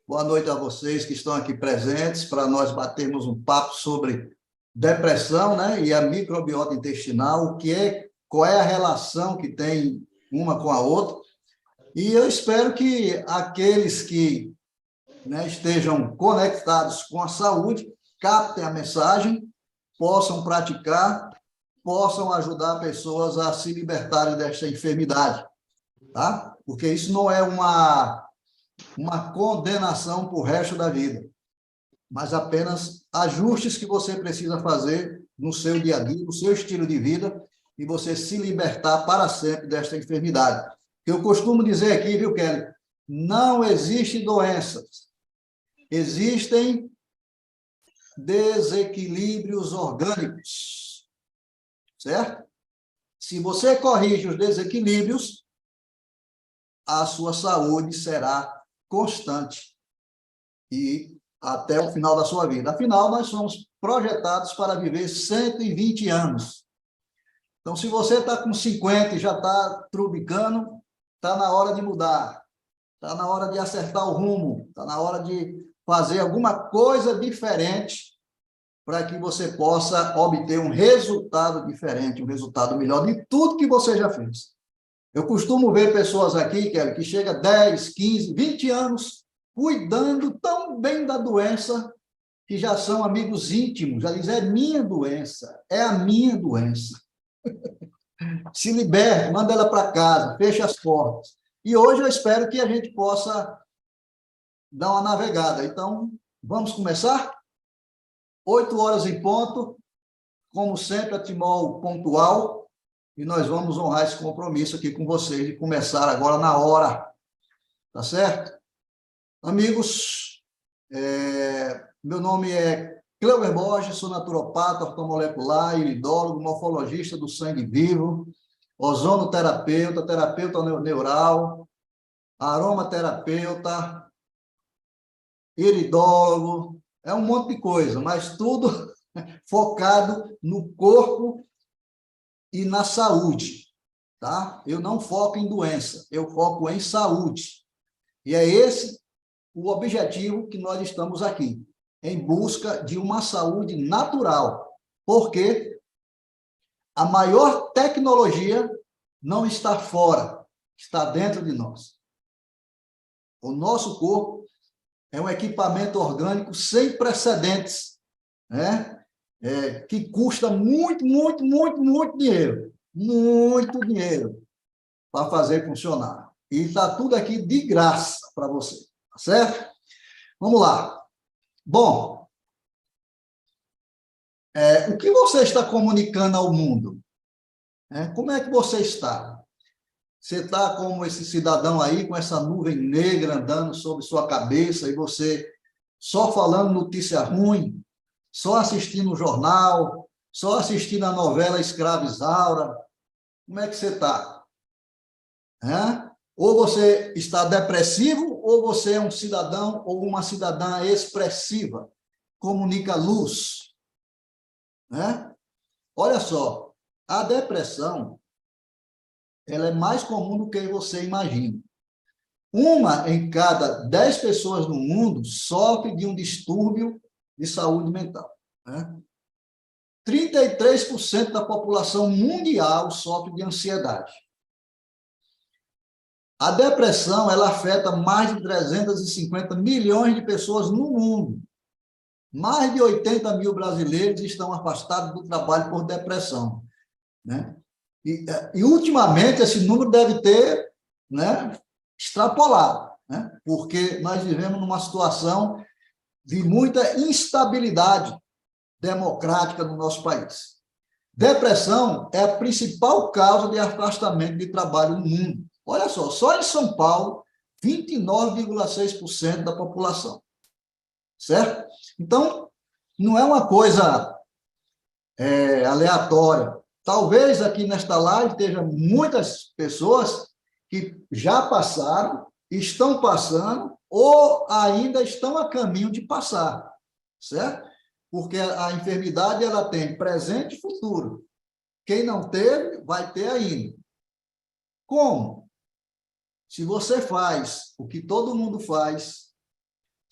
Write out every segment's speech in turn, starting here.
Boa noite a vocês que estão aqui presentes para nós batermos um papo sobre depressão, né, e a microbiota intestinal, qual é a relação que tem uma com a outra. E eu espero que aqueles que, né, estejam conectados com a saúde captem a mensagem, possam praticar, possam ajudar pessoas a se libertarem desta enfermidade, tá? Porque isso não é uma condenação para o resto da vida, mas apenas ajustes que você precisa fazer no seu dia a dia, no seu estilo de vida, e você se libertar para sempre desta enfermidade. Eu costumo dizer aqui, viu, Kelly? Não existe doenças, existem desequilíbrios orgânicos, certo? Se você corrige os desequilíbrios, a sua saúde será constante e até o final da sua vida. Afinal, nós somos projetados para viver 120 anos. Então, se você está com 50 e já está trubicando, está na hora de mudar, está na hora de acertar o rumo, está na hora de fazer alguma coisa diferente para que você possa obter um resultado diferente, um resultado melhor de tudo que você já fez. Eu costumo ver pessoas aqui, Kelly, que chega a 10, 15, 20 anos cuidando tão bem da doença que já são amigos íntimos, já dizem, é minha doença, é a minha doença. Se liberte, manda ela para casa, feche as portas. E hoje eu espero que a gente possa dar uma navegada. Então, vamos começar? 8 horas em ponto, como sempre, a Timol pontual, e nós vamos honrar esse compromisso aqui com vocês de começar agora na hora, tá certo? Amigos, meu nome é Cleuber Borges, sou naturopata, ortomolecular, iridólogo, morfologista do sangue vivo, ozonoterapeuta, terapeuta neural, aromaterapeuta, iridólogo, é um monte de coisa, mas tudo focado no corpo e na saúde, tá? Eu não foco em doença, eu foco em saúde. E é esse o objetivo que nós estamos aqui, em busca de uma saúde natural, porque a maior tecnologia não está fora, está dentro de nós. O nosso corpo é um equipamento orgânico sem precedentes, né? Que custa muito, muito, muito, muito dinheiro para fazer funcionar. E está tudo aqui de graça para você, tá certo? Vamos lá. Bom, o que você está comunicando ao mundo? Como é que você está? Você está como esse cidadão aí, com essa nuvem negra andando sobre sua cabeça, e você só falando notícia ruim, só assistindo o jornal, só assistindo a novela Escrava Isaura? Como é que você está? Ou você está depressivo, ou você é um cidadão ou uma cidadã expressiva, comunica luz. Olha só, a depressão, ela é mais comum do que você imagina. 1 em cada 10 pessoas no mundo sofre de um distúrbio de saúde mental. 33% da população mundial sofre de ansiedade. A depressão, ela afeta mais de 350 milhões de pessoas no mundo. Mais de 80 mil brasileiros estão afastados do trabalho por depressão. E ultimamente, esse número deve ter, extrapolado, porque nós vivemos numa situação de muita instabilidade democrática no nosso país. Depressão é a principal causa de afastamento de trabalho no mundo. Olha só em São Paulo, 29,6% da população. Certo? Então, não é uma coisa aleatória. Talvez aqui nesta live esteja muitas pessoas que já passaram, estão passando, ou ainda estão a caminho de passar, certo? Porque a enfermidade, ela tem presente e futuro. Quem não teve, vai ter ainda. Como? Se você faz o que todo mundo faz,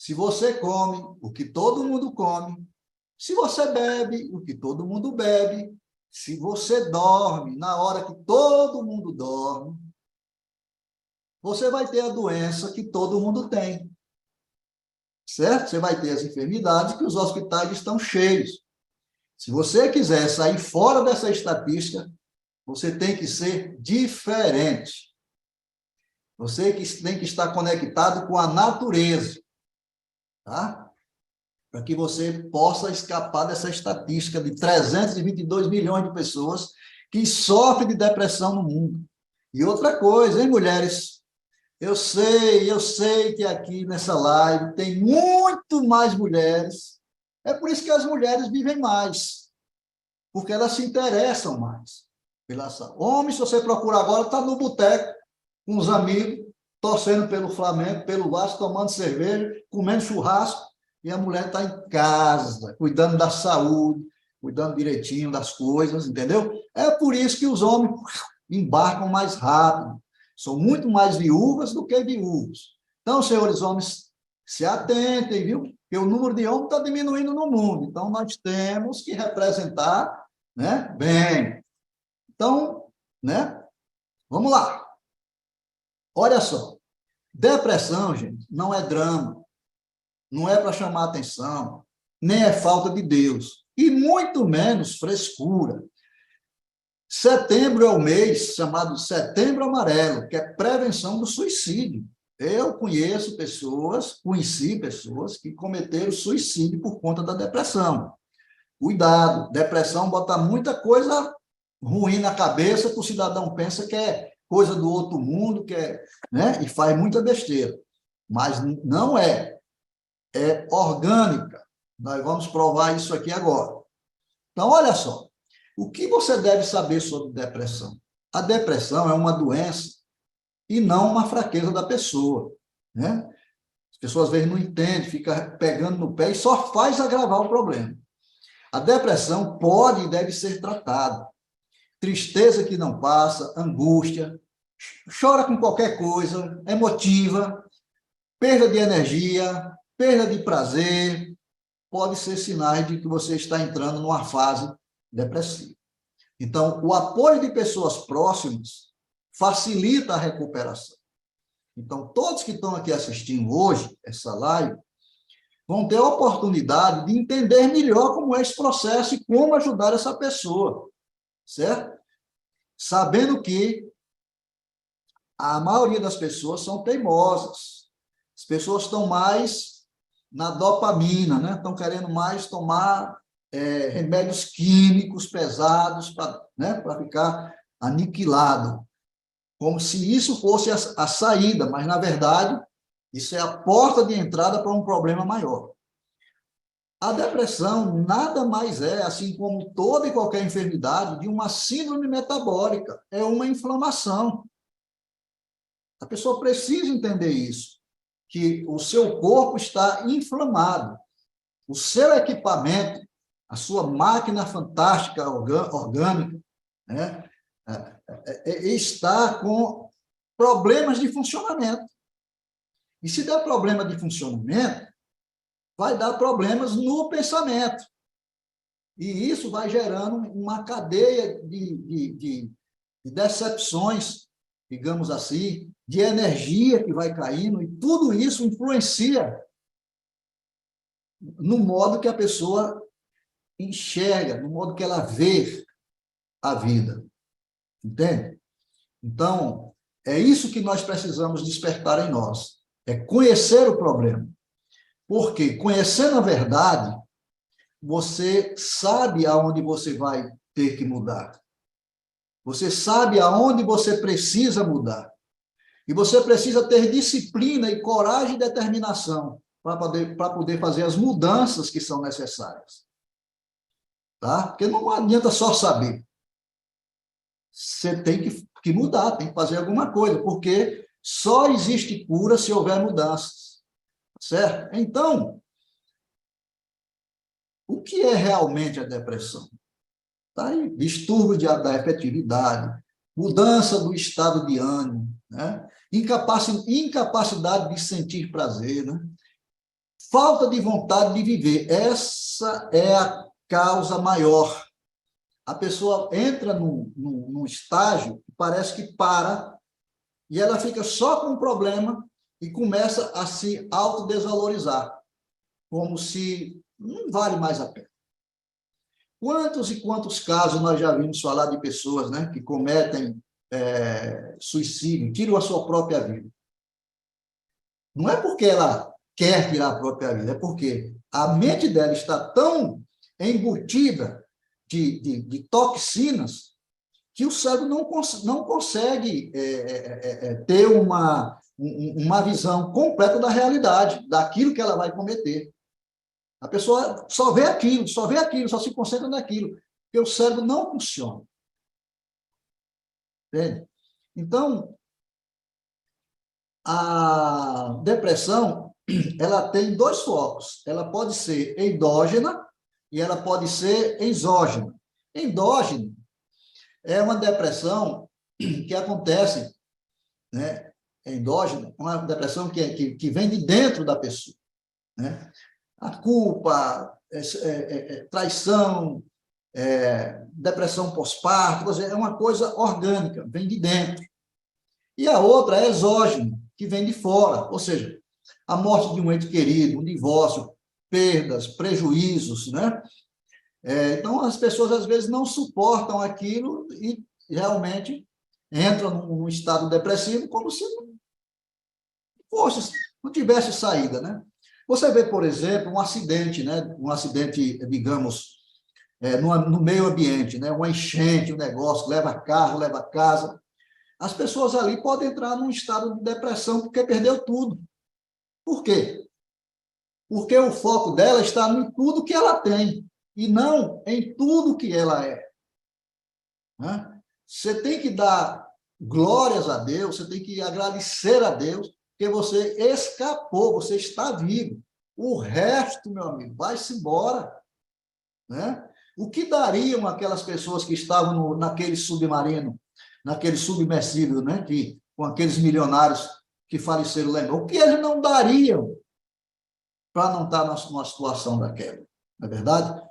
se você come o que todo mundo come, se você bebe o que todo mundo bebe, se você dorme na hora que todo mundo dorme, você vai ter a doença que todo mundo tem. Certo? Você vai ter as enfermidades que os hospitais estão cheios. Se você quiser sair fora dessa estatística, você tem que ser diferente. Você tem que estar conectado com a natureza, tá? Para que você possa escapar dessa estatística de 322 milhões de pessoas que sofrem de depressão no mundo. E outra coisa, hein, mulheres? Eu sei que aqui nessa live tem muito mais mulheres. É por isso que as mulheres vivem mais, porque elas se interessam mais pela saúde. Homem, se você procurar agora, está no boteco com os amigos, torcendo pelo Flamengo, pelo Vasco, tomando cerveja, comendo churrasco, e a mulher está em casa, cuidando da saúde, cuidando direitinho das coisas, entendeu? É por isso que os homens embarcam mais rápido. São muito mais viúvas do que viúvos. Então, senhores homens, se atentem, viu? Porque o número de homens está diminuindo no mundo. Então, nós temos que representar, né, bem. Então, né, vamos lá. Olha só. Depressão, gente, não é drama. Não é para chamar atenção. Nem é falta de Deus. E muito menos frescura. Setembro é o mês chamado Setembro Amarelo, que é prevenção do suicídio. Eu conheci pessoas que cometeram suicídio por conta da depressão. Cuidado, depressão bota muita coisa ruim na cabeça que o cidadão pensa que é coisa do outro mundo, que é, né? E faz muita besteira. Mas não é. É orgânica. Nós vamos provar isso aqui agora. Então, olha só. O que você deve saber sobre depressão? A depressão é uma doença e não uma fraqueza da pessoa, né? As pessoas às vezes não entendem, fica pegando no pé e só faz agravar o problema. A depressão pode e deve ser tratada. Tristeza que não passa, angústia, chora com qualquer coisa, emotiva, perda de energia, perda de prazer, pode ser sinais de que você está entrando numa fase depressiva. Então, o apoio de pessoas próximas facilita a recuperação. Então, todos que estão aqui assistindo hoje, essa live, vão ter a oportunidade de entender melhor como é esse processo e como ajudar essa pessoa, certo? Sabendo que a maioria das pessoas são teimosas. As pessoas estão mais na dopamina, né? Estão querendo mais tomar remédios químicos pesados para, né, para ficar aniquilado, como se isso fosse a saída, mas, na verdade, isso é a porta de entrada para um problema maior. A depressão nada mais é, assim como toda e qualquer enfermidade, de uma síndrome metabólica, é uma inflamação. A pessoa precisa entender isso, que o seu corpo está inflamado, o seu equipamento, a sua máquina fantástica orgânica, né, está com problemas de funcionamento. E se der problema de funcionamento, vai dar problemas no pensamento. E isso vai gerando uma cadeia de decepções, digamos assim, de energia que vai caindo, e tudo isso influencia no modo que a pessoa enxerga, no modo que ela vê a vida. Entende? Então, é isso que nós precisamos despertar em nós. É conhecer o problema. Porque, conhecendo a verdade, você sabe aonde você vai ter que mudar. Você sabe aonde você precisa mudar. E você precisa ter disciplina e coragem e determinação para poder fazer as mudanças que são necessárias. Tá? Porque não adianta só saber. Você tem que mudar, tem que fazer alguma coisa, porque só existe cura se houver mudanças. Certo? Então, o que é realmente a depressão? Tá aí, distúrbio da efetividade, mudança do estado de ânimo, né? Incapacidade de sentir prazer, né? Falta de vontade de viver. Essa é a causa maior. A pessoa entra num estágio que parece que para, e ela fica só com o problema e começa a se autodesvalorizar, como se não vale mais a pena. Quantos e quantos casos nós já vimos falar de pessoas, né, que cometem suicídio, tiram a sua própria vida. Não é porque ela quer tirar a própria vida, é porque a mente dela está tão embutida de toxinas que o cérebro não consegue ter uma visão completa da realidade, daquilo que ela vai cometer. A pessoa só vê aquilo, só se concentra naquilo, porque o cérebro não funciona. Entende? Então, a depressão, ela tem dois focos. Ela pode ser endógena e ela pode ser exógena. Endógena é uma depressão que acontece, né? Endógena, uma depressão que vem de dentro da pessoa, né? A culpa, traição, depressão pós-parto, é uma coisa orgânica, vem de dentro. E a outra é exógena, que vem de fora, ou seja, a morte de um ente querido, um divórcio, perdas, prejuízos, né? Então, as pessoas, às vezes, não suportam aquilo e realmente entram num estado depressivo como se não tivesse saída, né? Você vê, por exemplo, um acidente, né? Um acidente, digamos, no meio ambiente, né? Uma enchente, um negócio, leva carro, leva casa. As pessoas ali podem entrar num estado de depressão porque perdeu tudo. Por quê? Porque o foco dela está em tudo que ela tem e não em tudo que ela é. Né? Você tem que dar glórias a Deus, você tem que agradecer a Deus, porque você escapou, você está vivo. O resto, meu amigo, vai-se embora. Né? O que dariam aquelas pessoas que estavam naquele submarino, naquele submersível, né? Com aqueles milionários que faleceram lá? O que eles não dariam para não estar numa situação daquela? Não é verdade?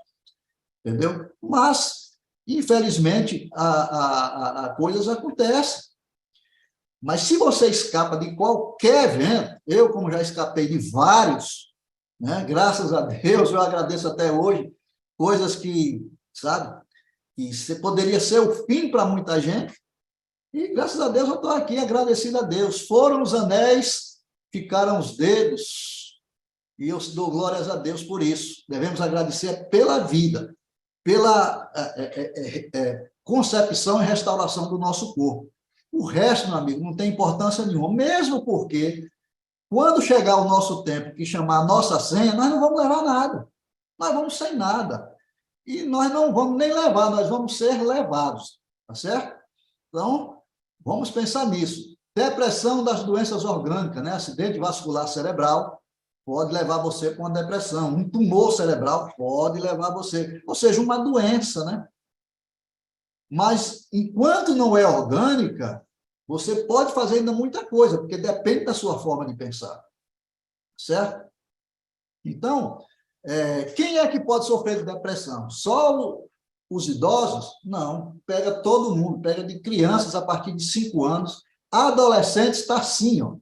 Entendeu? Mas, infelizmente, a coisas acontecem. Mas se você escapa de qualquer evento, eu, como já escapei de vários, né? Graças a Deus, eu agradeço até hoje, coisas que, sabe, que poderia ser o fim para muita gente, e graças a Deus eu estou aqui agradecido a Deus. Foram os anéis, ficaram os dedos, e eu dou glórias a Deus por isso. Devemos agradecer pela vida, pela concepção e restauração do nosso corpo. O resto, meu amigo, não tem importância nenhuma, mesmo porque, quando chegar o nosso tempo que chamar a nossa senha, nós não vamos levar nada. Nós vamos sem nada. E nós não vamos nem levar, nós vamos ser levados. Tá certo? Então, vamos pensar nisso. Depressão das doenças orgânicas, né? Acidente vascular cerebral pode levar você para uma depressão. Um tumor cerebral pode levar você. Ou seja, uma doença, né? Mas, enquanto não é orgânica, você pode fazer ainda muita coisa, porque depende da sua forma de pensar. Certo? Então, quem é que pode sofrer de depressão? Só os idosos? Não. Pega todo mundo, pega de crianças a partir de 5 anos. Adolescentes está sim, ó.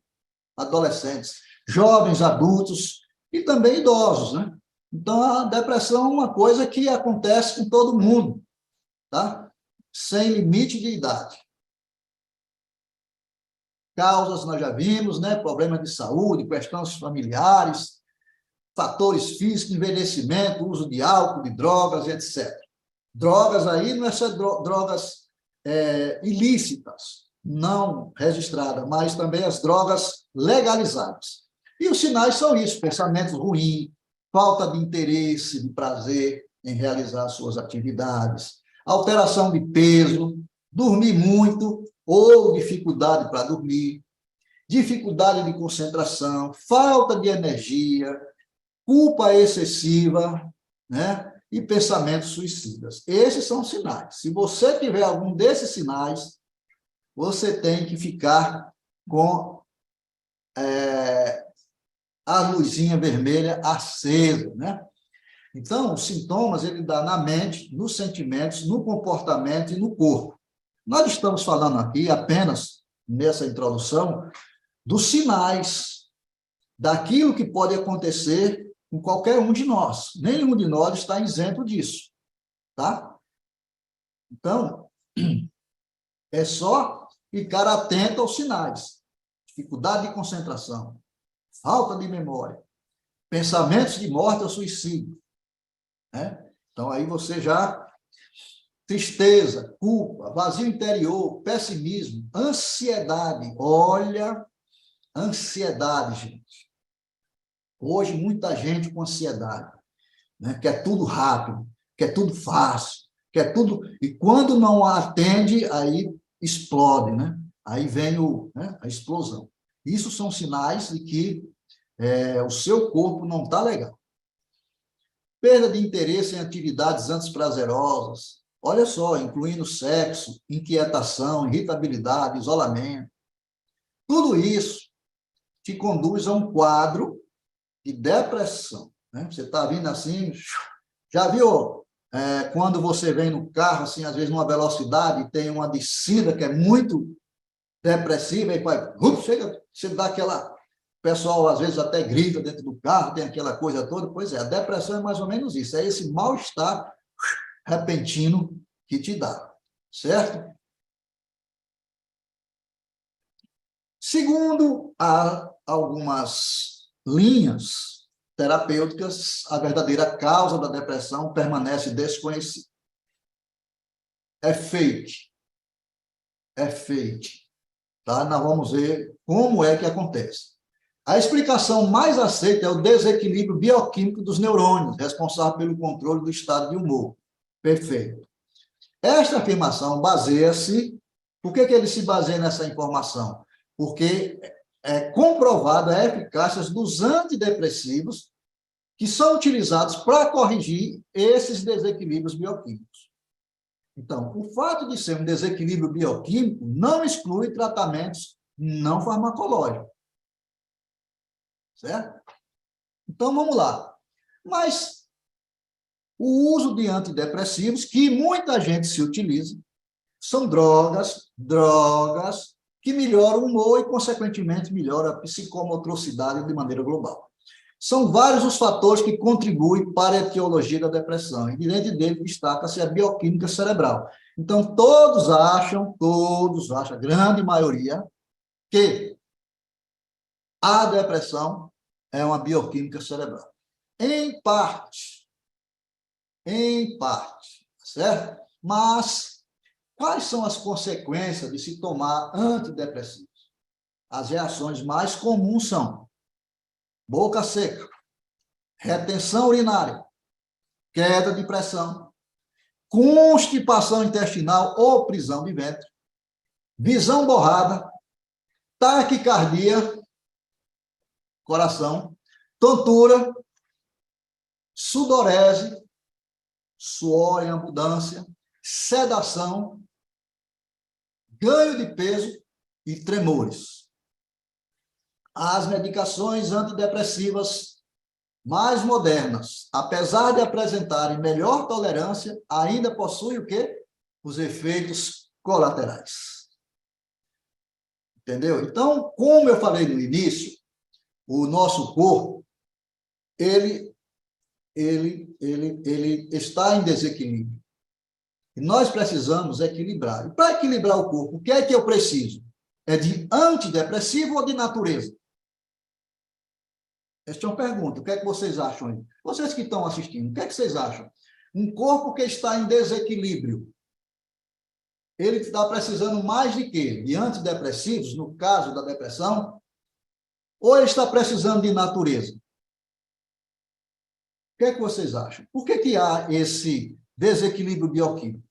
Adolescentes. Jovens, adultos e também idosos, né? Então, a depressão é uma coisa que acontece com todo mundo, tá? Sem limite de idade. Causas nós já vimos, né? Problemas de saúde, questões familiares, fatores físicos, envelhecimento, uso de álcool, de drogas, etc. Drogas aí não é só drogas ilícitas, não registradas, mas também as drogas legalizadas. E os sinais são isso: pensamentos ruins, falta de interesse, de prazer em realizar suas atividades, alteração de peso, dormir muito ou dificuldade para dormir, dificuldade de concentração, falta de energia, culpa excessiva, né? E pensamentos suicidas. Esses são sinais. Se você tiver algum desses sinais, você tem que ficar com a luzinha vermelha acesa, né? Então, os sintomas ele dá na mente, nos sentimentos, no comportamento e no corpo. Nós estamos falando aqui apenas, nessa introdução, dos sinais, daquilo que pode acontecer com qualquer um de nós. Nenhum de nós está isento disso, tá? Então, é só ficar atento aos sinais. Dificuldade de concentração, falta de memória, pensamentos de morte ou suicídio, né? Então, aí você já... Tristeza, culpa, vazio interior, pessimismo, ansiedade. Olha, ansiedade, gente. Hoje, muita gente com ansiedade, né? Quer tudo rápido, quer tudo fácil, quer tudo... E quando não atende, aí explode, né? Aí vem a explosão. Isso são sinais de que o seu corpo não está legal. Perda de interesse em atividades antes prazerosas. Olha só, incluindo sexo, inquietação, irritabilidade, isolamento. Tudo isso te conduz a um quadro de depressão, né? Você está vindo assim, já viu quando você vem no carro, assim, às vezes numa velocidade, tem uma descida que é muito depressiva, e vai, chega, você dá aquela... O pessoal, às vezes, até grita dentro do carro, tem aquela coisa toda. Pois é, a depressão é mais ou menos isso, é esse mal-estar repentino que te dá, certo? Segundo algumas linhas terapêuticas, a verdadeira causa da depressão permanece desconhecida. É fake. É fake. Tá? Nós vamos ver como é que acontece. A explicação mais aceita é o desequilíbrio bioquímico dos neurônios, responsável pelo controle do estado de humor. Perfeito. Esta afirmação baseia-se... Por que ele se baseia nessa informação? Porque é comprovada a eficácia dos antidepressivos que são utilizados para corrigir esses desequilíbrios bioquímicos. Então, o fato de ser um desequilíbrio bioquímico não exclui tratamentos não farmacológicos. Certo? Então, vamos lá. Mas o uso de antidepressivos, que muita gente se utiliza, são drogas que melhoram o humor e, consequentemente, melhoram a psicomotricidade de maneira global. São vários os fatores que contribuem para a etiologia da depressão, e diante dele destaca-se a bioquímica cerebral. Então, todos acham, a grande maioria, que a depressão é uma bioquímica cerebral. Em parte, certo? Mas quais são as consequências de se tomar antidepressivos? As reações mais comuns são boca seca, retenção urinária, queda de pressão, constipação intestinal ou prisão de ventre, visão borrada, taquicardia, coração, tontura, sudorese, suor em abundância, sedação, ganho de peso e tremores. As medicações antidepressivas mais modernas, apesar de apresentarem melhor tolerância, ainda possuem o quê? Os efeitos colaterais. Entendeu? Então, como eu falei no início, o nosso corpo, ele está em desequilíbrio. E nós precisamos equilibrar. E para equilibrar o corpo, o que é que eu preciso? É de antidepressivo ou de natureza? Esta é uma pergunta. O que é que vocês acham aí? Vocês que estão assistindo, o que é que vocês acham? Um corpo que está em desequilíbrio, ele está precisando mais de quê? De antidepressivos, no caso da depressão? Ou ele está precisando de natureza? O que é que vocês acham? Por que há esse desequilíbrio bioquímico?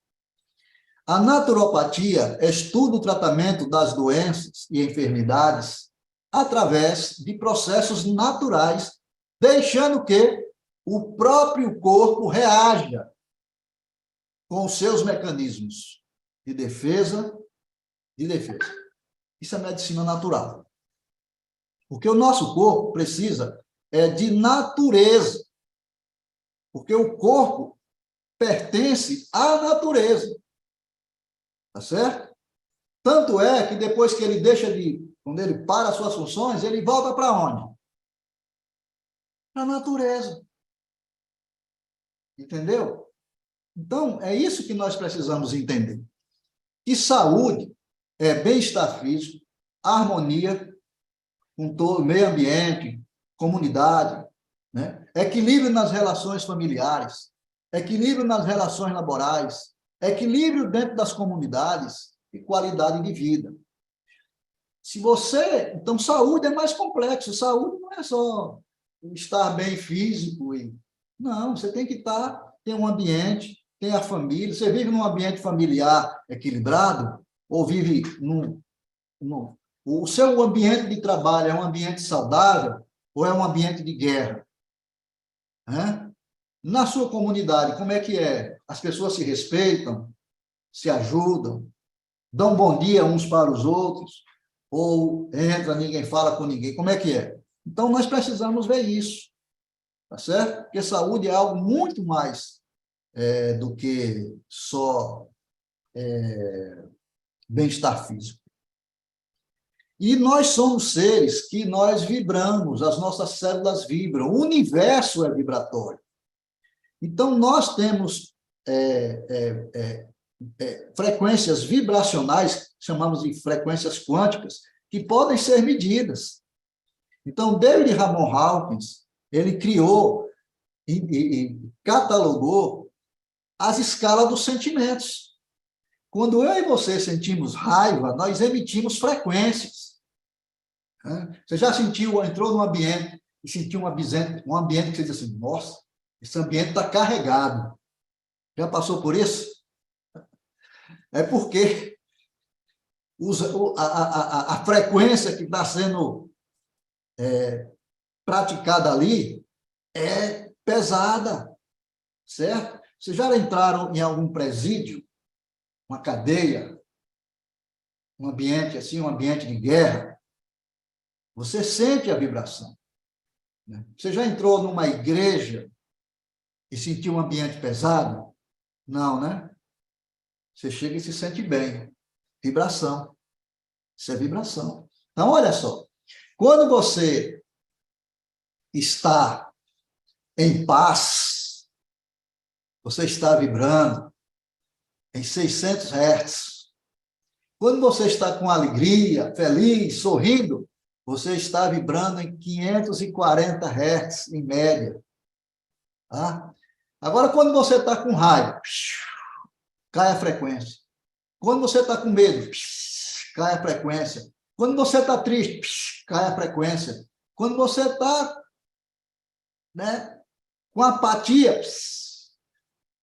A naturopatia estuda o tratamento das doenças e enfermidades através de processos naturais, deixando que o próprio corpo reaja com os seus mecanismos de defesa. Isso é medicina natural. Porque o nosso corpo precisa é de natureza, porque o corpo pertence à natureza, tá certo? Tanto é que depois que ele quando ele para as suas funções, ele volta para onde? Para a natureza. Entendeu? Então, é isso que nós precisamos entender. Que saúde é bem-estar físico, harmonia com todo o meio ambiente, comunidade, né? Equilíbrio nas relações familiares, equilíbrio nas relações laborais, equilíbrio dentro das comunidades e qualidade de vida. Então, saúde é mais complexo. Saúde não é só estar bem físico. Não, você tem que ter um ambiente, tem a família. Você vive num ambiente familiar equilibrado ou vive o seu ambiente de trabalho é um ambiente saudável ou é um ambiente de guerra? Né? Na sua comunidade, como é que é? As pessoas se respeitam, se ajudam, dão bom dia uns para os outros, ou entra, ninguém fala com ninguém. Como é que é? Então, nós precisamos ver isso, tá certo? Porque saúde é algo muito mais do que só bem-estar físico. E nós somos seres que nós vibramos, as nossas células vibram, o universo é vibratório. Então, nós temos frequências vibracionais, chamamos de frequências quânticas, que podem ser medidas. Então, David Ramon Hawkins, ele criou e catalogou as escalas dos sentimentos. Quando eu e você sentimos raiva, nós emitimos frequências. Você já entrou num ambiente e sentiu um ambiente que você diz assim, nossa, esse ambiente está carregado. Já passou por isso? É porque a frequência que está sendo praticada ali é pesada, certo? Vocês já entraram em algum presídio, uma cadeia, um ambiente assim, um ambiente de guerra? Você sente a vibração. Né? Você já entrou numa igreja e sentiu um ambiente pesado? Não, né? Você chega e se sente bem. Vibração. Isso é vibração. Então, olha só. Quando você está em paz, você está vibrando em 600 Hz. Quando você está com alegria, feliz, sorrindo, você está vibrando em 540 Hz, em média. Tá? Agora, quando você está com raiva, cai a frequência. Quando você está com medo, cai a frequência. Quando você está triste, cai a frequência. Quando você está, né, com apatia,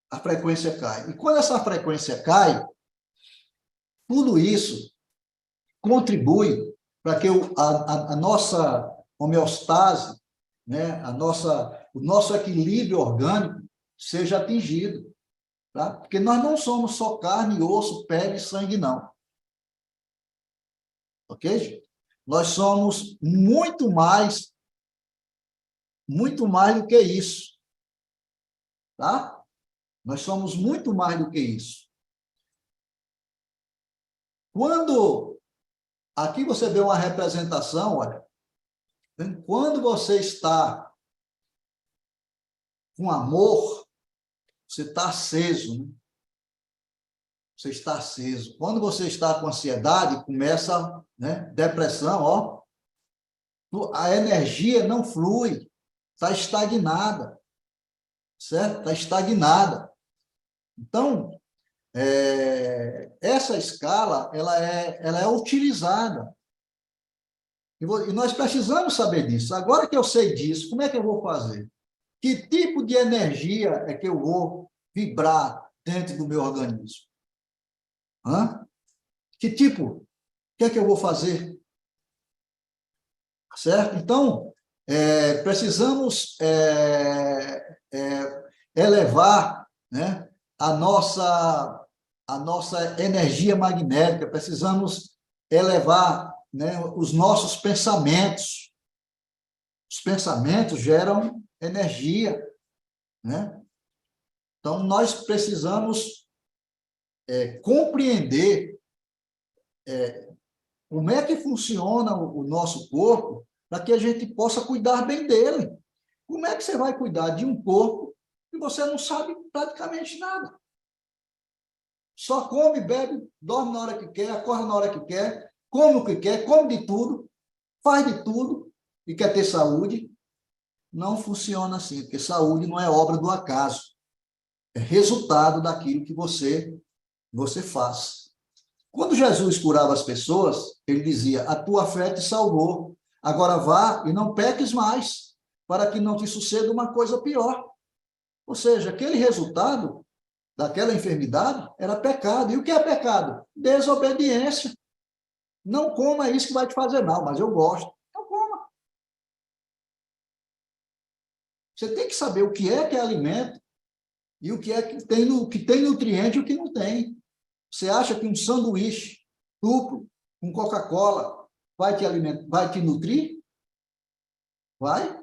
a frequência cai. E quando essa frequência cai, tudo isso contribui para que a nossa homeostase, né, o nosso equilíbrio orgânico seja atingido. Tá? Porque nós não somos só carne, osso, pele e sangue, não. Ok, gente? Nós somos muito mais do que isso. Tá? Nós somos muito mais do que isso. Quando aqui você vê uma representação, olha, quando você está com amor, você está aceso, né? Você está aceso. Quando você está com ansiedade, começa, né, depressão, ó, a energia não flui, está estagnada, certo? Está estagnada. Então, essa escala, ela é utilizada. E nós precisamos saber disso. Agora que eu sei disso, como é que eu vou fazer? Que tipo de energia é que eu vou vibrar dentro do meu organismo? Que tipo? O que é que eu vou fazer? Certo? Então, precisamos elevar, né, a nossa energia magnética, precisamos elevar, né, os nossos pensamentos. Os pensamentos geram energia, né? Então, nós precisamos compreender como é que funciona o nosso corpo para que a gente possa cuidar bem dele. Como é que você vai cuidar de um corpo que você não sabe praticamente nada? Só come, bebe, dorme na hora que quer, acorda na hora que quer, come o que quer, come de tudo, faz de tudo e quer ter saúde. Não funciona assim, porque saúde não é obra do acaso. É resultado daquilo que você faz. Quando Jesus curava as pessoas, ele dizia: a tua fé te salvou. Agora vá e não peques mais, para que não te suceda uma coisa pior. Ou seja, aquele resultado daquela enfermidade era pecado. E o que é pecado? Desobediência. Não coma isso que vai te fazer mal, mas eu gosto. Não coma. Você tem que saber o que é alimento e o que é que tem nutriente e o que não tem. Você acha que um sanduíche duplo com Coca-Cola vai te alimentar, vai te nutrir? Vai?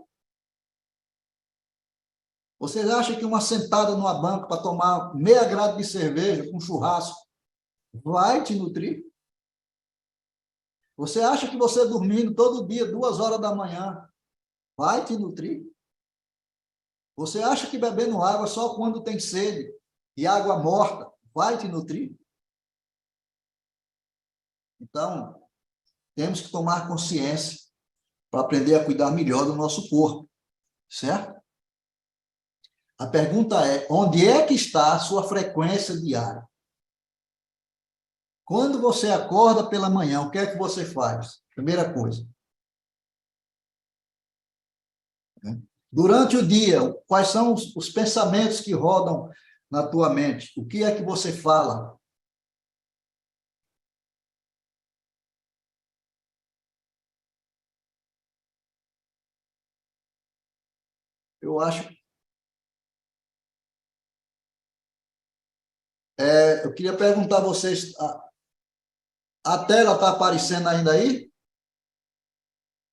Você acha que uma sentada numa banca para tomar meia grade de cerveja com churrasco vai te nutrir? Você acha que você dormindo todo dia, 2 horas da manhã, vai te nutrir? Você acha que bebendo água só quando tem sede e água morta vai te nutrir? Então, temos que tomar consciência para aprender a cuidar melhor do nosso corpo, certo? A pergunta é: onde é que está a sua frequência diária? Quando você acorda pela manhã, o que é que você faz? Primeira coisa. Durante o dia, quais são os pensamentos que rodam na tua mente? O que é que você fala? Eu acho. Eu queria perguntar a vocês: a tela está aparecendo ainda aí?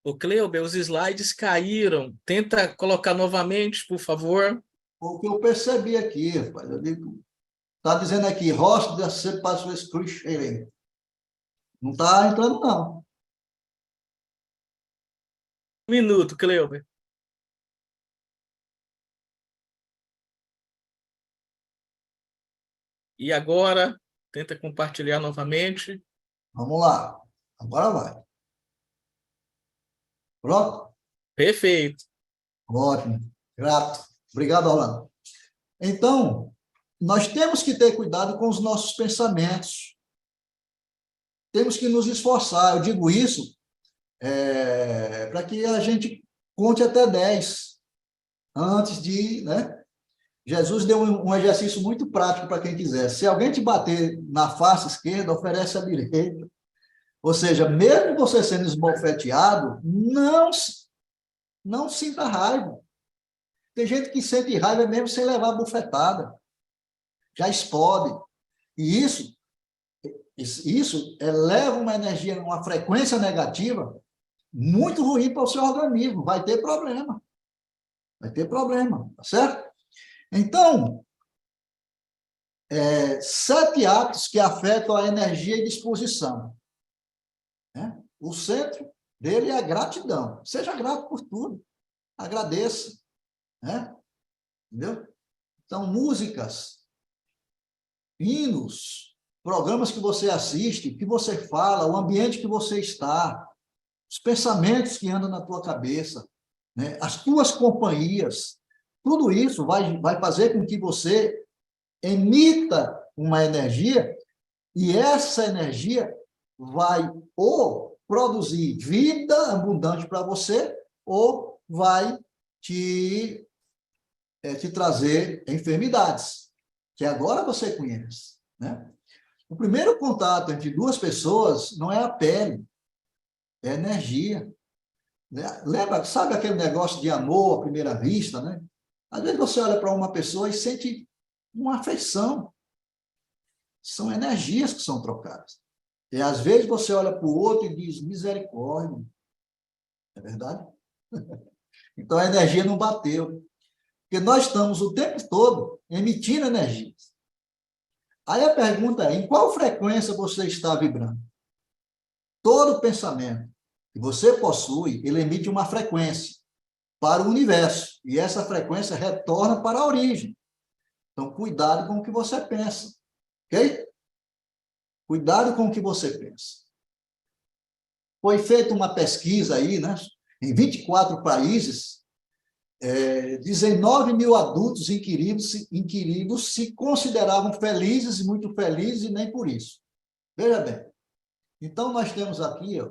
Ô, Cleuber, os slides caíram. Tenta colocar novamente, por favor. O que eu percebi aqui, rapaz, eu digo, está dizendo aqui, host da passou screen. Não está entrando, não. Um minuto, Cleuber. E agora, tenta compartilhar novamente. Vamos lá. Agora vai. Pronto? Perfeito. Ótimo. Grato. Obrigado, Orlando. Então, nós temos que ter cuidado com os nossos pensamentos. Temos que nos esforçar. Eu digo isso para que a gente conte até 10 antes de, né? Jesus deu um exercício muito prático para quem quiser. Se alguém te bater na face esquerda, oferece a direita. Ou seja, mesmo você sendo esbofeteado, não sinta raiva. Tem gente que sente raiva mesmo sem levar bufetada. Já explode. E isso eleva uma energia, uma frequência negativa muito ruim para o seu organismo. Vai ter problema. Vai ter problema, tá certo? Então, 7 atos que afetam a energia e disposição. Né? O centro dele é a gratidão. Seja grato por tudo. Agradeça. Né? Entendeu? Então, músicas, hinos, programas que você assiste, que você fala, o ambiente que você está, os pensamentos que andam na tua cabeça, né? As tuas companhias, tudo isso vai fazer com que você emita uma energia e essa energia vai ou produzir vida abundante para você ou vai te trazer enfermidades, que agora você conhece, né? O primeiro contato entre duas pessoas não é a pele, é a energia. Né? Lembra, sabe aquele negócio de amor à primeira vista, né? Às vezes você olha para uma pessoa e sente uma afeição. São energias que são trocadas. E às vezes você olha para o outro e diz, misericórdia. É verdade? Então, a energia não bateu. Porque nós estamos o tempo todo emitindo energia. Aí a pergunta é, em qual frequência você está vibrando? Todo pensamento que você possui, ele emite uma frequência para o universo. E essa frequência retorna para a origem. Então, cuidado com o que você pensa. Ok? Cuidado com o que você pensa. Foi feita uma pesquisa aí, né? Em 24 países, 19 mil adultos inquiridos se consideravam felizes e muito felizes, e nem por isso. Veja bem. Então, nós temos aqui, ó,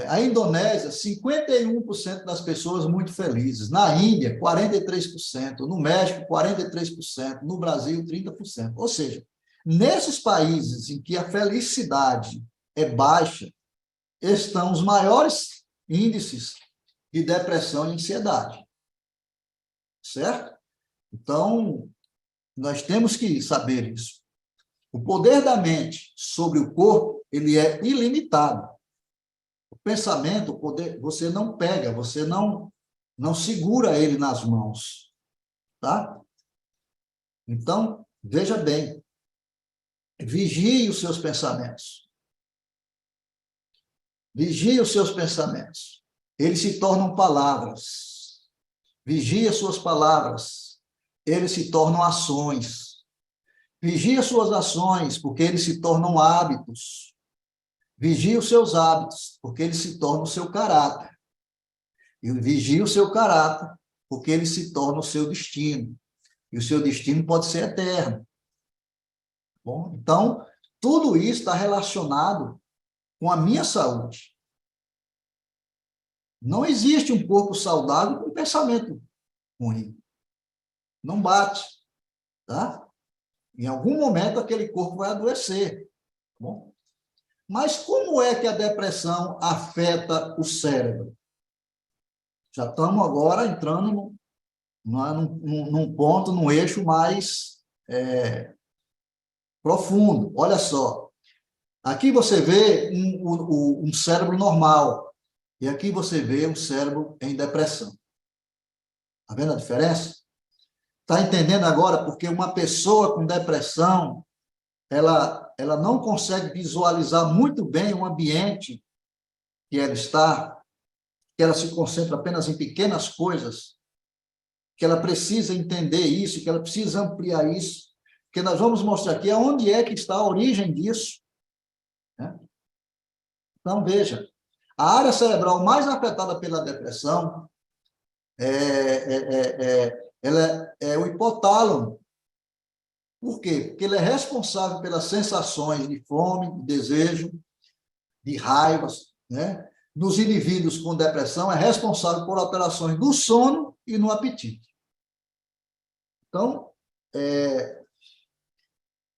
a Indonésia, 51% das pessoas muito felizes. Na Índia, 43%. No México, 43%. No Brasil, 30%. Ou seja, nesses países em que a felicidade é baixa, estão os maiores índices de depressão e ansiedade. Certo? Então, nós temos que saber isso. O poder da mente sobre o corpo, ele é ilimitado. O pensamento, o poder, você não pega, você não segura ele nas mãos, tá? Então, veja bem, vigie os seus pensamentos. Vigie os seus pensamentos. Eles se tornam palavras. Vigie as suas palavras. Eles se tornam ações. Vigie as suas ações, porque eles se tornam hábitos. Vigie os seus hábitos, porque eles se tornam o seu caráter. E vigie o seu caráter, porque ele se torna o seu destino. E o seu destino pode ser eterno. Bom, então, tudo isso está relacionado com a minha saúde. Não existe um corpo saudável com pensamento ruim. Não bate, tá? Em algum momento, aquele corpo vai adoecer. Bom, mas como é que a depressão afeta o cérebro? Já estamos agora entrando num ponto, num eixo mais profundo. Olha só. Aqui você vê um cérebro normal. E aqui você vê um cérebro em depressão. Está vendo a diferença? Está entendendo agora porque uma pessoa com depressão, ela não consegue visualizar muito bem o ambiente que ela está, que ela se concentra apenas em pequenas coisas, que ela precisa entender isso, que ela precisa ampliar isso, porque nós vamos mostrar aqui onde é que está a origem disso. Né? Então, veja, a área cerebral mais afetada pela depressão ela é o hipotálamo. Por quê? Porque ele é responsável pelas sensações de fome, de desejo, de raiva, né? Nos indivíduos com depressão, é responsável por alterações do sono e no apetite. Então,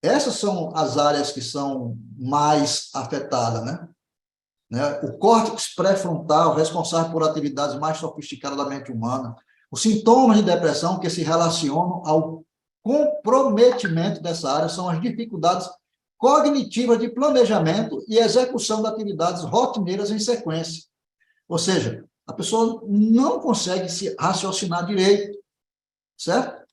essas são as áreas que são mais afetadas, né? O córtex pré-frontal, responsável por atividades mais sofisticadas da mente humana. Os sintomas de depressão que se relacionam ao comprometimento dessa área são as dificuldades cognitivas de planejamento e execução de atividades rotineiras em sequência. Ou seja, a pessoa não consegue se raciocinar direito, certo?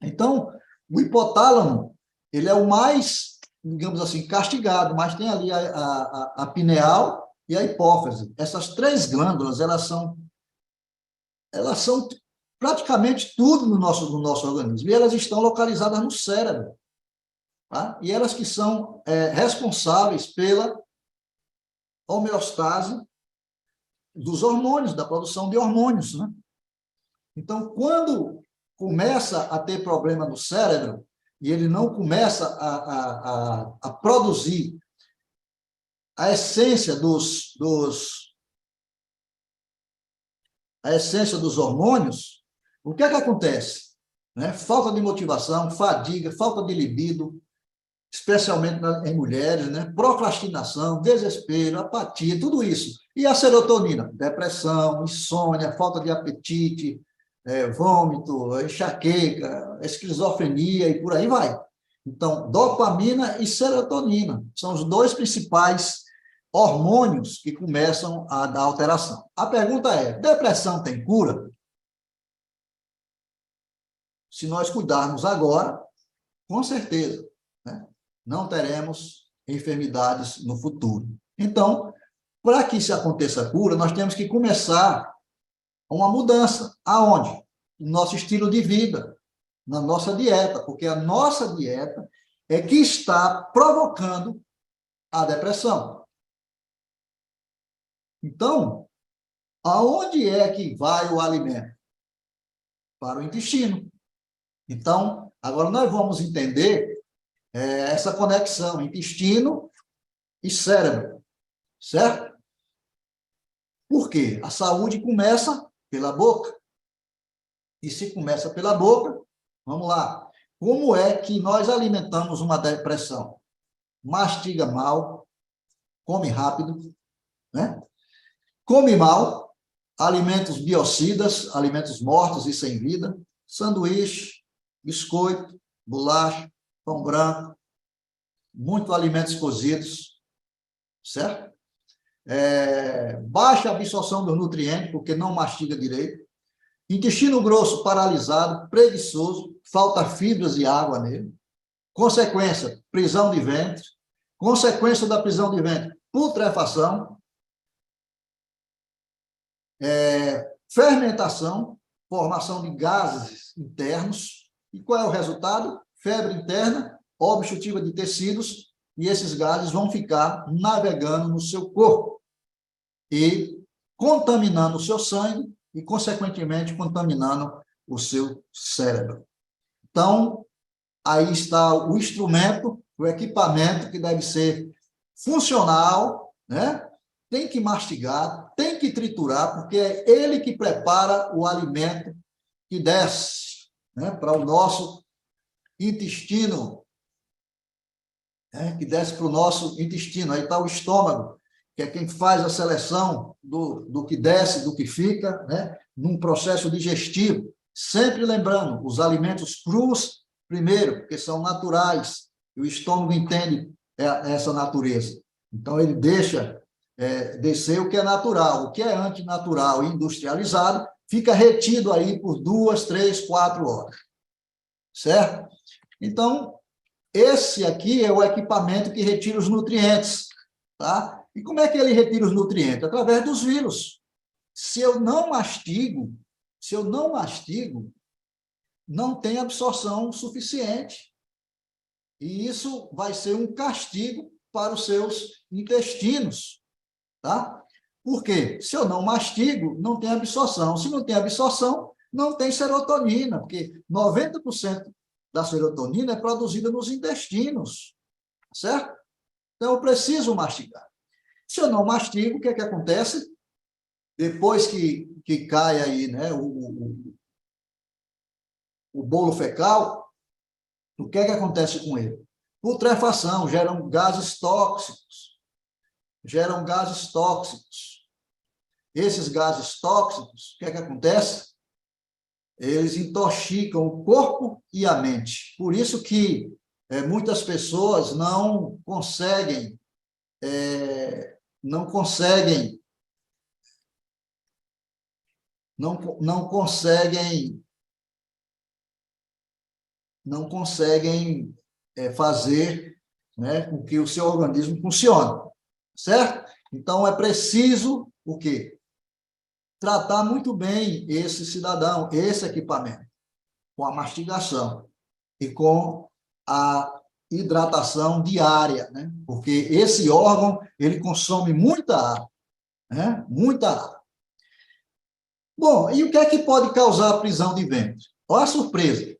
Então, o hipotálamo, ele é o mais, digamos assim, castigado, mas tem ali a pineal e a hipófise. Essas três glândulas, elas são praticamente tudo no nosso organismo, e elas estão localizadas no cérebro. Tá? E elas que são responsáveis pela homeostase dos hormônios, da produção de hormônios. Né? Então, quando começa a ter problema no cérebro, e ele não começa a produzir a essência dos hormônios, o que é que acontece? Né? Falta de motivação, fadiga, falta de libido, especialmente em mulheres, né? Procrastinação, desespero, apatia, tudo isso. E a serotonina? Depressão, insônia, falta de apetite, vômito, enxaqueca, esquizofrenia e por aí vai. Então, dopamina e serotonina são os dois principais hormônios que começam a dar alteração. A pergunta é, depressão tem cura? Se nós cuidarmos agora, com certeza, né, não teremos enfermidades no futuro. Então, para que isso aconteça a cura, nós temos que começar uma mudança. Aonde? No nosso estilo de vida, na nossa dieta, porque a nossa dieta é que está provocando a depressão. Então, aonde é que vai o alimento? Para o intestino. Então, agora nós vamos entender essa conexão intestino e cérebro, certo? Por quê? A saúde começa pela boca. E se começa pela boca, vamos lá. Como é que nós alimentamos uma depressão? Mastiga mal, come rápido, né? Come mal, alimentos biocidas, alimentos mortos e sem vida, sanduíche, biscoito, bolacha, pão branco, muitos alimentos cozidos, certo? Baixa absorção dos nutrientes, porque não mastiga direito. Intestino grosso paralisado, preguiçoso, falta fibras e água nele. Consequência, prisão de ventre. Consequência da prisão de ventre, putrefação. Fermentação, formação de gases internos. E qual é o resultado? Febre interna, obstrutiva de tecidos, e esses gases vão ficar navegando no seu corpo e contaminando o seu sangue e, consequentemente, contaminando o seu cérebro. Então, aí está o instrumento, o equipamento que deve ser funcional, né? Tem que mastigar, tem que triturar, porque é ele que prepara o alimento que desce, né, para o nosso intestino, né, que desce para o nosso intestino. Aí está o estômago, que é quem faz a seleção do que desce, do que fica, né, num processo digestivo. Sempre lembrando, os alimentos crus, primeiro, porque são naturais, e o estômago entende essa natureza. Então, ele deixa descer o que é natural. O que é antinatural e industrializado fica retido aí por 2, 3, 4 horas. Certo? Então, esse aqui é o equipamento que retira os nutrientes. Tá? E como é que ele retira os nutrientes? Através dos vírus. Se eu não mastigo, não tem absorção suficiente. E isso vai ser um castigo para os seus intestinos. Tá? Por quê? Se eu não mastigo, não tem absorção. Se não tem absorção, não tem serotonina, porque 90% da serotonina é produzida nos intestinos, certo? Então, eu preciso mastigar. Se eu não mastigo, o que é que acontece? Depois que cai aí, né, o bolo fecal, o que é que acontece com ele? Putrefação, geram gases tóxicos. Esses gases tóxicos, o que é que acontece? Eles intoxicam o corpo e a mente. Por isso que muitas pessoas não conseguem fazer, né, com que o seu organismo funcione, certo? Então, é preciso o quê? Tratar muito bem esse cidadão, esse equipamento, com a mastigação e com a hidratação diária, né? Porque esse órgão, ele consome muita água, né? Muita água. Bom, e o que é que pode causar a prisão de ventre? Olha a surpresa.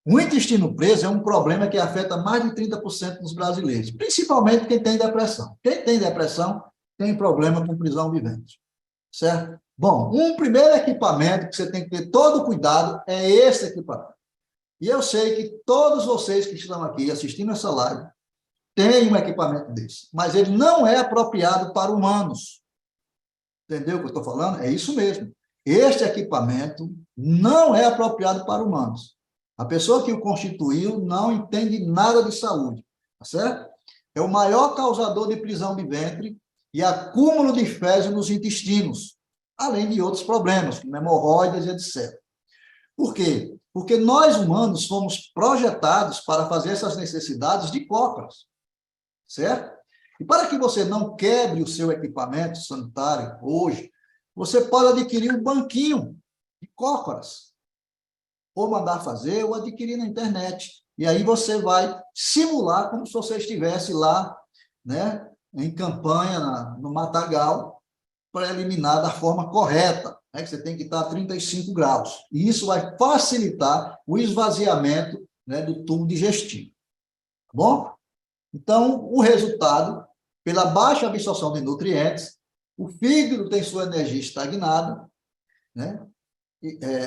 O intestino preso é um problema que afeta mais de 30% dos brasileiros, principalmente quem tem depressão. Quem tem depressão tem problema com prisão de ventre, certo? Bom, um primeiro equipamento que você tem que ter todo cuidado é esse equipamento. E eu sei que todos vocês que estão aqui assistindo essa live têm um equipamento desse, mas ele não é apropriado para humanos. Entendeu o que eu estou falando? É isso mesmo. Este equipamento não é apropriado para humanos. A pessoa que o constituiu não entende nada de saúde, tá certo? É o maior causador de prisão de ventre e acúmulo de fezes nos intestinos, além de outros problemas, como hemorroidas e etc. Por quê? Porque nós humanos fomos projetados para fazer essas necessidades de cócoras, certo? E para que você não quebre o seu equipamento sanitário hoje, você pode adquirir um banquinho de cócoras, ou mandar fazer, ou adquirir na internet. E aí você vai simular como se você estivesse lá, né, em campanha no matagal, para eliminar da forma correta, né, que você tem que estar a 35 graus. E isso vai facilitar o esvaziamento, né, do tubo digestivo. Tá bom? Então, o resultado, pela baixa absorção de nutrientes, o fígado tem sua energia estagnada, né?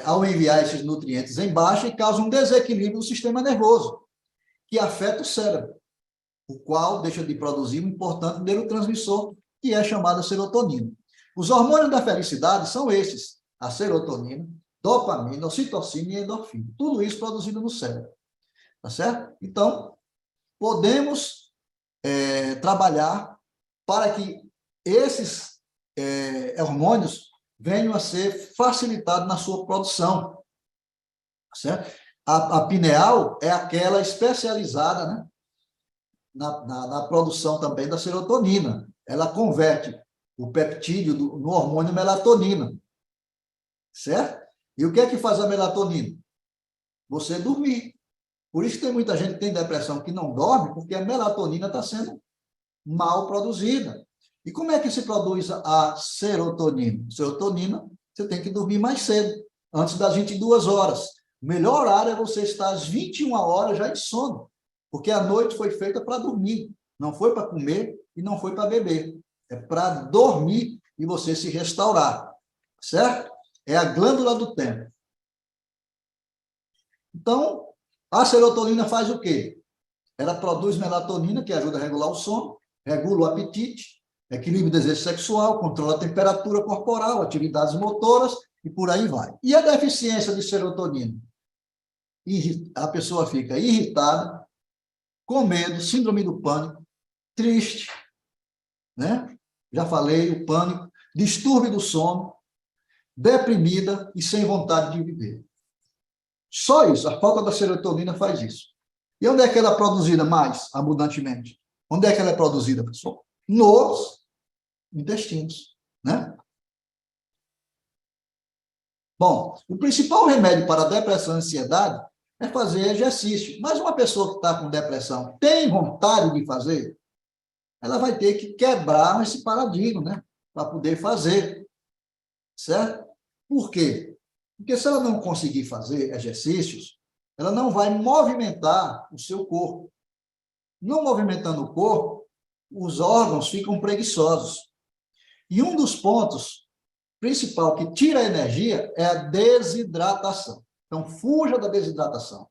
Ao enviar esses nutrientes em baixa e causa um desequilíbrio no sistema nervoso, que afeta o cérebro, o qual deixa de produzir um importante neurotransmissor, que é chamado serotonina. Os hormônios da felicidade são esses: a serotonina, dopamina, ocitocina e endorfina. Tudo isso produzido no cérebro. Tá certo? Então, podemos trabalhar para que esses hormônios venham a ser facilitados na sua produção. Tá certo? A pineal é aquela especializada, né, na produção também da serotonina. Ela converte o peptídeo no hormônio melatonina, certo? E o que é que faz a melatonina? Você dormir. Por isso que tem muita gente que tem depressão que não dorme, porque a melatonina está sendo mal produzida. E como é que se produz a serotonina? Serotonina, você tem que dormir mais cedo, antes das 22 horas. O melhor horário é você estar às 21 horas já em sono, porque a noite foi feita para dormir, não foi para comer e não foi para beber. É para dormir e você se restaurar, certo? É a glândula do tempo. Então, a serotonina faz o quê? Ela produz melatonina, que ajuda a regular o sono, regula o apetite, equilíbrio do desejo sexual, controla a temperatura corporal, atividades motoras e por aí vai. E a deficiência de serotonina? A pessoa fica irritada, com medo, síndrome do pânico, triste, né? Já falei, o pânico, distúrbio do sono, deprimida e sem vontade de viver. Só isso, a falta da serotonina faz isso. E onde é que ela é produzida mais abundantemente? Onde é que ela é produzida, pessoal? Nos intestinos, né? Bom, o principal remédio para a depressão e ansiedade é fazer exercício. Mas uma pessoa que está com depressão tem vontade de fazer? Ela vai ter que quebrar esse paradigma, né? Para poder fazer, certo? Por quê? Porque se ela não conseguir fazer exercícios, ela não vai movimentar o seu corpo. Não movimentando o corpo, os órgãos ficam preguiçosos. E um dos pontos principal que tira a energia é a desidratação. Então, fuja da desidratação.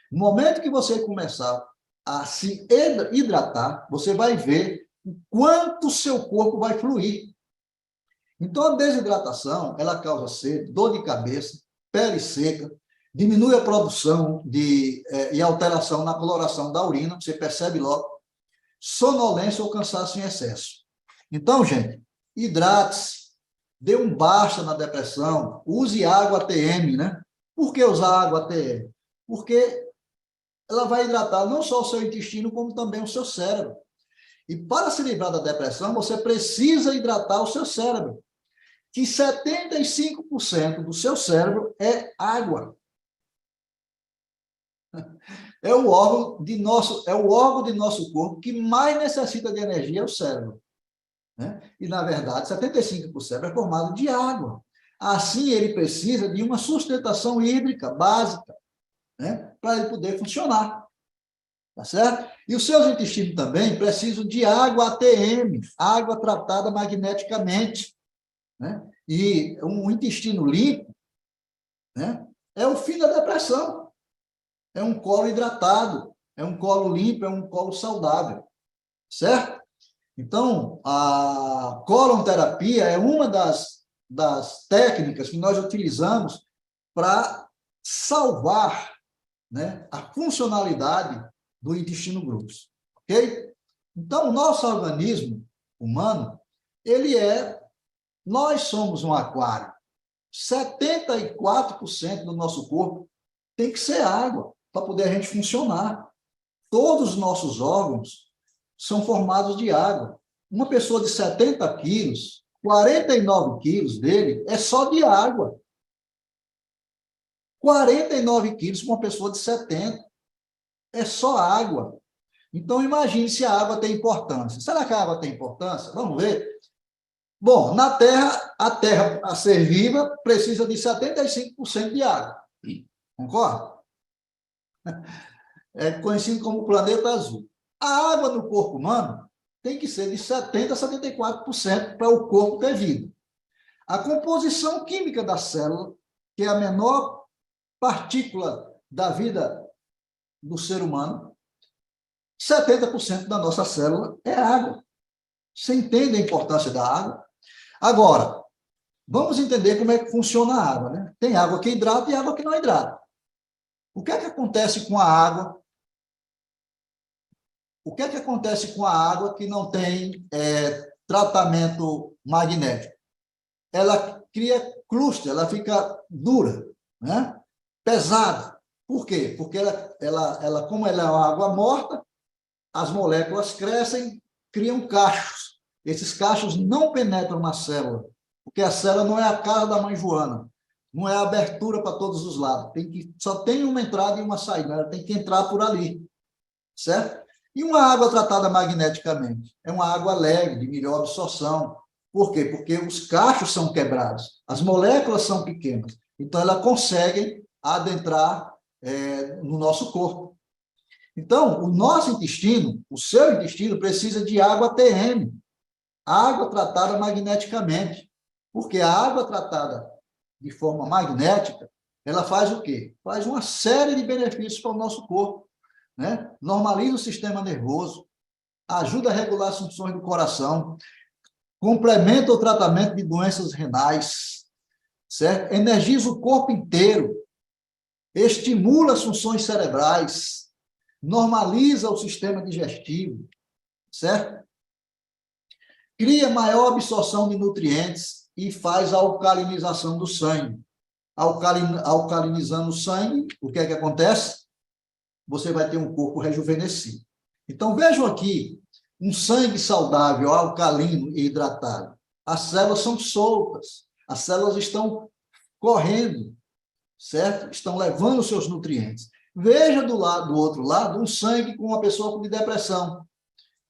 No momento que você começar a se hidratar, você vai ver o quanto o seu corpo vai fluir. Então, a desidratação, ela causa sede, dor de cabeça, pele seca, diminui a produção e alteração na coloração da urina, você percebe logo, sonolência ou cansaço em excesso. Então, gente, hidrate-se, dê um basta na depressão, use água ATM, né? Por que usar água ATM? Porque ela vai hidratar não só o seu intestino, como também o seu cérebro. E para se livrar da depressão, você precisa hidratar o seu cérebro, que 75% do seu cérebro é água. É o órgão de nosso corpo que mais necessita de energia, é o cérebro. Né? E, na verdade, 75% é formado de água. Assim, ele precisa de uma sustentação hídrica básica, né? Para ele poder funcionar. Tá certo? E os seus intestinos também precisam de água ATM, água tratada magneticamente. Né? E um intestino limpo, né, é o fim da depressão. É um colo hidratado, é um colo limpo, é um colo saudável. Certo? Então, a colonterapia é uma das técnicas que nós utilizamos para salvar, né, a funcionalidade do intestino grosso. Ok? Então, o nosso organismo humano, nós somos um aquário. 74% do nosso corpo tem que ser água para poder a gente funcionar. Todos os nossos órgãos são formados de água. Uma pessoa de 70 quilos, 49 quilos dele é só de água. 49 quilos para uma pessoa de 70 é só água. Então, imagine se a água tem importância. Será que a água tem importância? Vamos ver. Bom, na Terra, a Terra, a ser viva, precisa de 75% de água. Concorda? É conhecido como planeta azul. A água no corpo humano tem que ser de 70% a 74% para o corpo ter vida. A composição química da célula, que é a menor partícula da vida do ser humano, 70% da nossa célula é água. Você entende a importância da água? Agora, vamos entender como é que funciona a água, né? Tem água que hidrata e água que não hidrata. O que é que acontece com a água? O que é que acontece com a água que não tem tratamento magnético? Ela cria cluster, ela fica dura, né? Pesada. Por quê? Porque ela, como ela é uma água morta, as moléculas crescem, criam cachos. Esses cachos não penetram na célula, porque a célula não é a casa da mãe Joana, não é a abertura para todos os lados. Só tem uma entrada e uma saída, ela tem que entrar por ali, certo? E uma água tratada magneticamente? É uma água leve, de melhor absorção. Por quê? Porque os cachos são quebrados, as moléculas são pequenas, então ela consegue adentrar no nosso corpo. Então, o nosso intestino, o seu intestino, precisa de água TM, água tratada magneticamente. Porque a água tratada de forma magnética, ela faz o quê? Faz uma série de benefícios para o nosso corpo, né? Normaliza o sistema nervoso, ajuda a regular as funções do coração, complementa o tratamento de doenças renais, certo? Energiza o corpo inteiro, estimula as funções cerebrais, normaliza o sistema digestivo, certo? Cria maior absorção de nutrientes e faz a alcalinização do sangue. Alcalinizando o sangue, o que é que acontece? Você vai ter um corpo rejuvenescido. Então, vejam aqui, um sangue saudável, alcalino e hidratado. As células são soltas, as células estão correndo, certo? Estão levando os seus nutrientes. Veja do outro lado, um sangue com uma pessoa com depressão.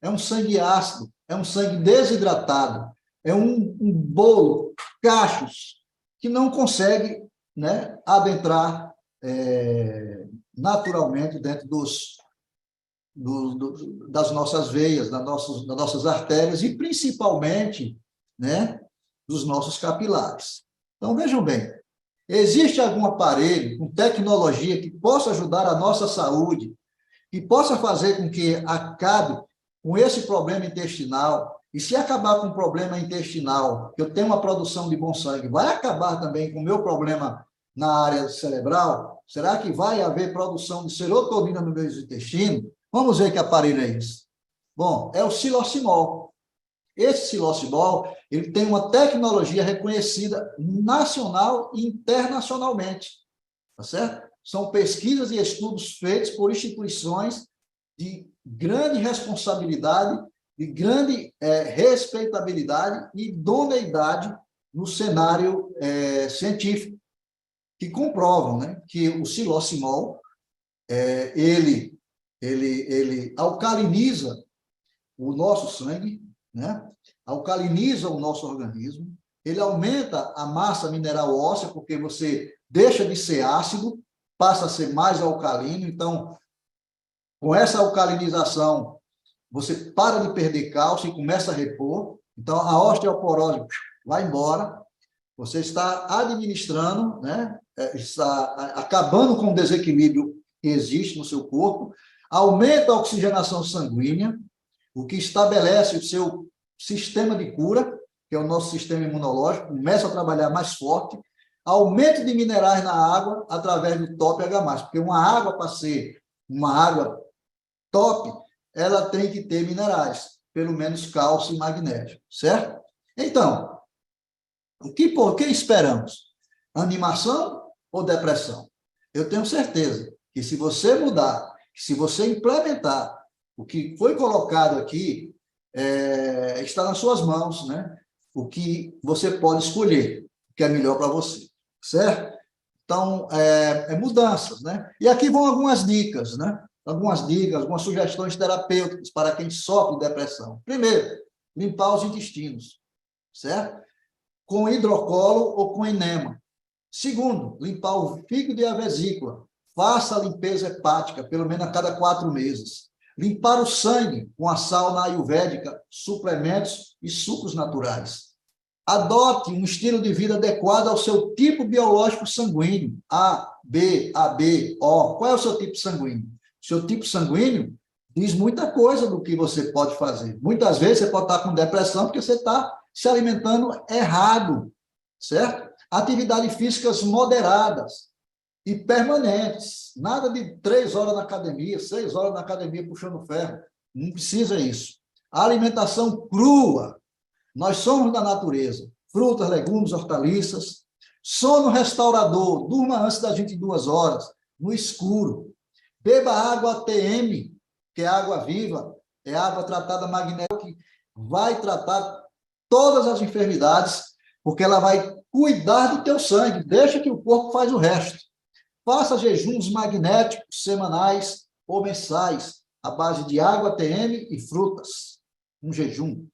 É um sangue ácido, é um sangue desidratado, é um bolo, cachos, que não consegue, né, adentrar naturalmente dentro das nossas veias, das nossas artérias e, principalmente, né, dos nossos capilares. Então, vejam bem, existe algum aparelho com tecnologia que possa ajudar a nossa saúde, que possa fazer com que acabe com esse problema intestinal? E se acabar com o problema intestinal, que eu tenho uma produção de bom sangue, vai acabar também com o meu problema na área cerebral? Será que vai haver produção de serotonina no meu intestino? Vamos ver que aparelho é esse. Bom, é o Xilocimol. Esse Xilocimol, ele tem uma tecnologia reconhecida nacional e internacionalmente, tá certo? São pesquisas e estudos feitos por instituições de grande responsabilidade, de grande respeitabilidade e idoneidade no cenário científico, que comprovam, né, que o Xilocimol, ele alcaliniza o nosso sangue, né? Alcaliniza o nosso organismo, ele aumenta a massa mineral óssea, porque você deixa de ser ácido, passa a ser mais alcalino. Então, com essa alcalinização, você para de perder cálcio e começa a repor. Então, a osteoporose vai embora, você está administrando, né? Está acabando com o desequilíbrio que existe no seu corpo, aumenta a oxigenação sanguínea, o que estabelece o seu sistema de cura, que é o nosso sistema imunológico, começa a trabalhar mais forte, aumento de minerais na água através do top H+, porque uma água, para ser uma água top, ela tem que ter minerais, pelo menos cálcio e magnésio, certo? Então, o que esperamos? Animação ou depressão? Eu tenho certeza que se você mudar, se você implementar o que foi colocado aqui, está nas suas mãos, né? O que você pode escolher, o que é melhor para você, certo? Então, mudanças, né? E aqui vão algumas dicas, né? Algumas dicas, algumas sugestões terapêuticas para quem sofre de depressão. Primeiro, limpar os intestinos, certo? Com hidrocolo ou com enema. Segundo, limpar o fígado e a vesícula. Faça a limpeza hepática, pelo menos a cada 4 meses. Limpar o sangue com a sauna ayurvédica, suplementos e sucos naturais. Adote um estilo de vida adequado ao seu tipo biológico sanguíneo, A, B, AB, O. Qual é o seu tipo sanguíneo? O seu tipo sanguíneo diz muita coisa do que você pode fazer. Muitas vezes você pode estar com depressão porque você está se alimentando errado, certo? Atividades físicas moderadas e permanentes. Nada de 3 horas na academia, 6 horas na academia puxando ferro. Não precisa isso. A alimentação crua. Nós somos da natureza. Frutas, legumes, hortaliças. Sono restaurador. Durma antes das 22 horas, no escuro. Beba água ATM, que é água viva, é água tratada magnética, que vai tratar todas as enfermidades, porque ela vai cuidar do teu sangue. Deixa que o corpo faz o resto. Faça jejuns magnéticos semanais ou mensais, à base de água ATM e frutas. Um jejum.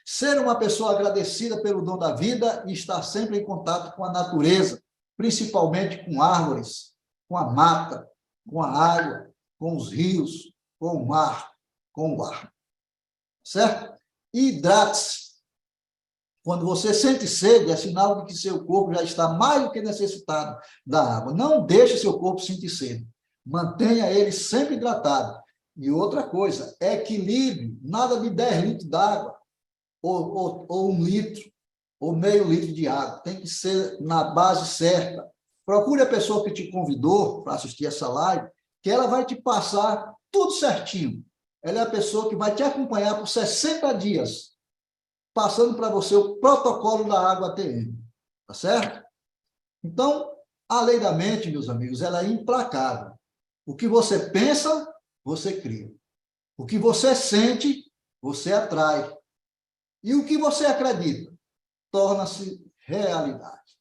Ser uma pessoa agradecida pelo dom da vida e estar sempre em contato com a natureza, principalmente com árvores, com a mata, com a água, com os rios, com o mar, com o ar. Certo? Hidrate-se. Quando você sente sede, é sinal de que seu corpo já está mais do que necessitado da água. Não deixe seu corpo sentir sede. Mantenha ele sempre hidratado. E outra coisa, equilíbrio. Nada de 10 litros d'água, ou 1 litro, ou meio litro de água. Tem que ser na base certa. Procure a pessoa que te convidou para assistir essa live, que ela vai te passar tudo certinho. Ela é a pessoa que vai te acompanhar por 60 dias, passando para você o protocolo da água ATM, tá certo? Então, a lei da mente, meus amigos, ela é implacável. O que você pensa, você cria. O que você sente, você atrai. E o que você acredita, torna-se realidade.